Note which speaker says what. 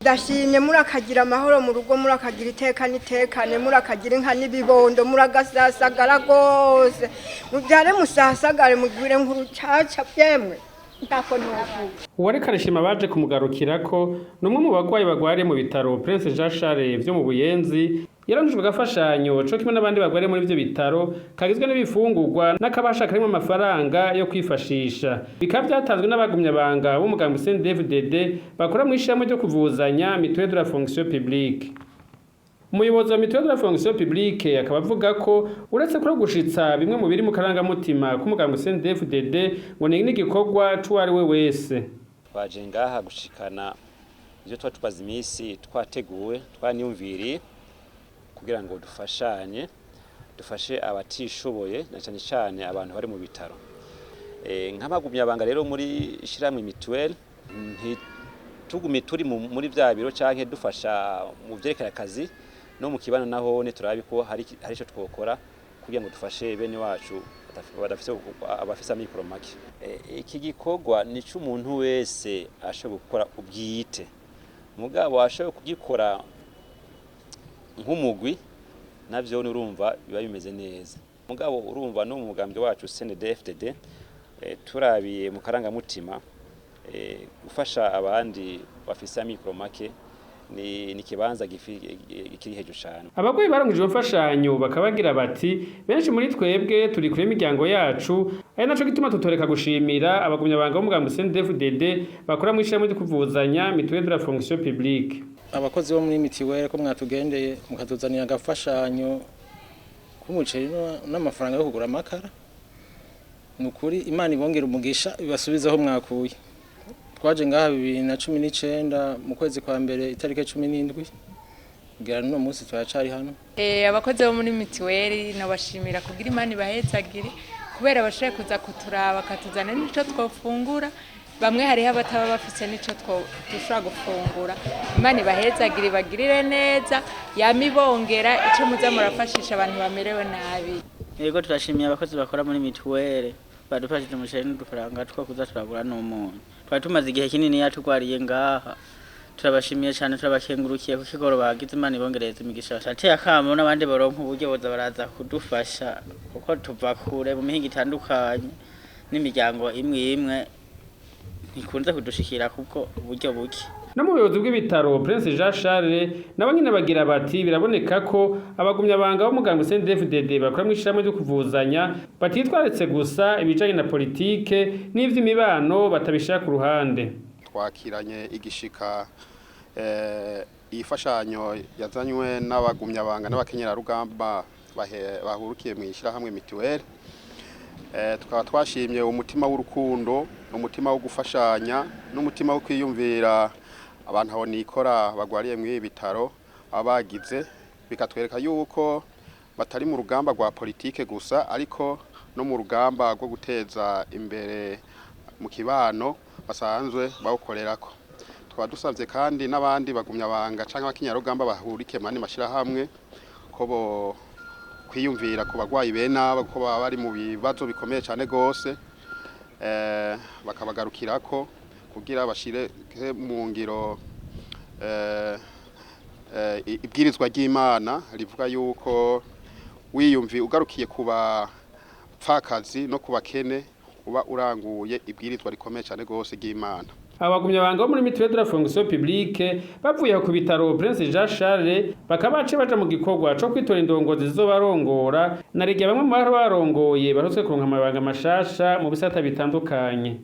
Speaker 1: Ndashimye murakagira amahoro mu rugo, murakagira itekane, murakagira inka n'ibibondo, muragasasagara gose, mubyare musasagare mugwire nk'urucaca byemwe.
Speaker 2: Uwareka arashima baje kumugarukirako numwe mu bagwayi bagwariye mu bitaro Prince Régent Charles vyo mu Buyenzi yarangijwe agafashanyo co kimwe n'abandi bagwariye muri ivyo bitaro kagizwe n'ibifungurwa n'akabasha karimo amafaranga yo kwifashisha. Bikaba byatanzwe n'abagumyabanga b'umugambwe CNDD-FDD bakora mw'ishirahamwe ryo kuvuzanya Mutuelle de la Fonction Publique. Umuyobozi wa Mutuelle de la Fonction Publique akaba avuga ko uretse kuri gushitsa bimwe mu biri mu karangamutima k'umugambwe CNDD-FDD ngo ni n'igikorwa c'uwari we wese.
Speaker 3: Twaje ngaha gushikana ivyo twatubaza imisi twateguwe twaniyumviriye kugira ngo dufashe abatishoboye na cyane cyane abantu bari mu bitaro. Nk'abagumyabanga rero muri ishiramwe Mutuelle ntitugume turi muri vya biro canke dufasha mu vyerekeye akazi no mu kibano naho ne turabi ko hari ico twokora kugira ngo dufashe bene wacu abafisa mikoro make. Iki gikorwa ni cy'umuntu wese ashobora gukora ubwite, mugabo ashobora kugikora nk'umugwi navyo urumva biba bimeze neza. Mugabo urumva no mu mugambwe wacu CNDD-FDD turabiye mu karangamutima gufasha abandi bafisa mikoro make ni kibanza kiri hejuru cyane.
Speaker 2: Abagwayi barangije imfashanyo bakabagira bati benshi muri twebwe turi kure imiryango yacu ari naco gituma tutoreka gushimira abagumyabanga b'umugambwe CNDD-FDD bakora mw'ishirahamwe ryo kuvuzanya Mutuelle de la Fonction Publique.
Speaker 4: Abakozi bo muri Mutuelle ko mwatugendeye mukatuzanira agafashanyo k'umuceri n'amafaranga yo kugura amakara, nukuri Imana ibongera umugisha ibasubizaho mwakuye. Twaje ngaha 2019 mu kwezi kwa mbere itarike 17 kugera no munsi twacari hano.
Speaker 5: Abakozi bo muri Mutuelle nabashimira kugira Imana ibahezagire kubera bashaye kuza kuturaba katuzana nico twofungura, bamwe hari abataba bafise nico dushobora gufungura. Imana ibahezagire bagirire neza yamibongera ico muza murafashisha abantu bamerewe nabi.
Speaker 6: Yego turashimiye abakozi bakora muri Mutuelle badufashije umusheri n'udufaranga two kuza turagura n'umuntu. Twari tumaze igihe kinini yatugwariye ngaha, turabashimiye cyane turabakengurukiye ku kigoro bagize Imana ibongereza imigisha. Ateye akamo n'abandi baronka uburyo boza baraza kudufasha kuko tuva kure mu mihingo itandukanye n'imiryango imwe ntikunze kudushikira kuko uburyo buke.
Speaker 2: No mu buyobozi bw'ibitaro Prince Régent Charles nabo nyine bagira bati biraboneka ko abagumyabanga b'umugambwe CNDD-FDD bakora mw'ishirahamwe ryo kuvuzanya batitwaritse gusa ibijanye na politike n'ivy'imibano batabishira ku ruhande.
Speaker 7: Twakiranye igishika ifashanyo yazanywe n'abagumyabanga n'abakenyerarugamba bahurukiye mw'ishirahamwe Mutuelle. Tukaba twashimye umutima w'urukundo, umutima wo gufashanya n'umutima wo kwiyumvira abantu aho nikora bagwariye mu bitaro abagize, bikatwereka yuko batari mu rugamba rwa politike gusa ariko no mu rugamba rwo guteza imbere mu kibano basanzwe bawukorerako. Tukaba dusavye kandi n'abandi bagumyabanga canke abakenyerarugamba bahurike mani mashirahamwe ko bo kwiyumvira ku bagwayi bena ko bari mu bibazo bikomeye cyane gose, bakabagarukirako kugira bashire mu ngiro ibwirizwa ry'Imana rivuga yuko wiyumvi ugarukiye kuba pfakazi no kubakene uba uranguye ibwirizwa rikomeye cyane gose ry'Imana.
Speaker 2: Abagumyabanga bo muri Mutuelle de la Fonction Publique bavuye ku bitaro Prince Régent Charles bakabace baja mu gikorwa co kwitora indongozi zizobarongora na rege bamwe mu barongoye barotse kuronka amabanga mashasha mu bisata bitandukanye.